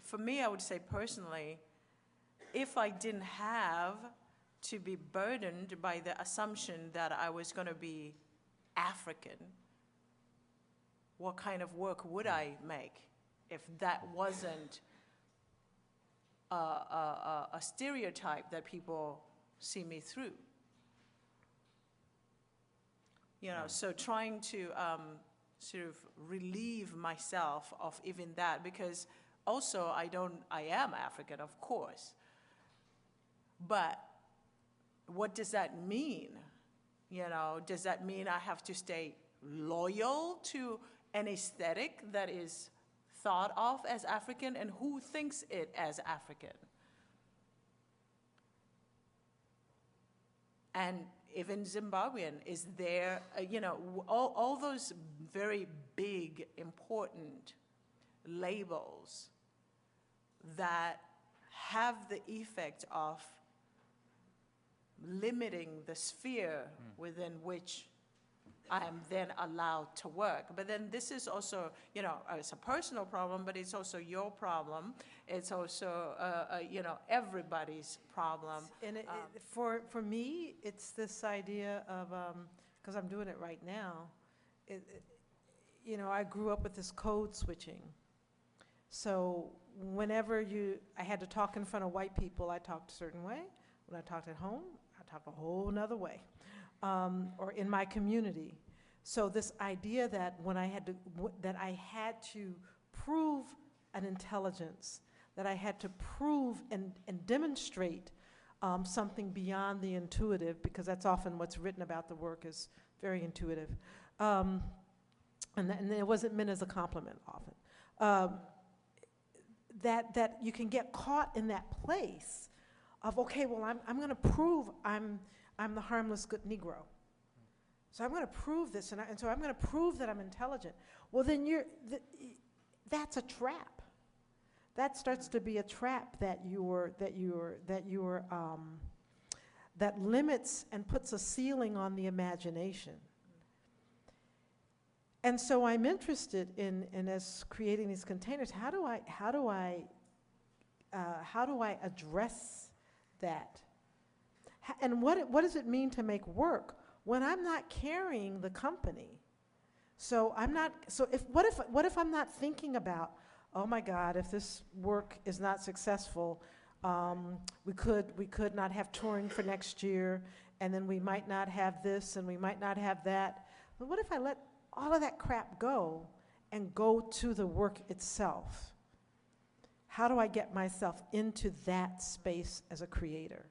For me, I would say personally, if I didn't have to be burdened by the assumption that I was going to be African, what kind of work would I make if that wasn't a stereotype that people see me through? You know, so trying to sort of relieve myself of even that, because also I am African, of course, but what does that mean? You know, does that mean I have to stay loyal to an aesthetic that is thought of as African, and who thinks it as African? And even Zimbabwean, is there, you know, all those very big, important labels that have the effect of limiting the sphere within which I am then allowed to work. But then this is also, you know, it's a personal problem, but it's also your problem. It's also, you know, everybody's problem. And for me, it's this idea of, because I'm doing it right now, you know, I grew up with this code switching. So whenever I had to talk in front of white people, I talked a certain way. When I talked at home, I talked a whole nother way. Or in my community. So this idea that when I had to prove an intelligence, that I had to prove and demonstrate something beyond the intuitive, because that's often what's written about the work is very intuitive. And it wasn't meant as a compliment often. That you can get caught in that place of, okay, well, I'm going to prove I'm the harmless good Negro. So I'm going to prove this, and so I'm going to prove that I'm intelligent. Well, then that's a trap. That starts to be a trap that limits and puts a ceiling on the imagination. And so I'm interested in as creating these containers, how do I address that? And what does it mean to make work when I'm not carrying the company? So what if I'm not thinking about, oh my God, if this work is not successful, we could not have touring for next year, and then we might not have this and we might not have that. But what if I let all of that crap go and go to the work itself? How do I get myself into that space as a creator?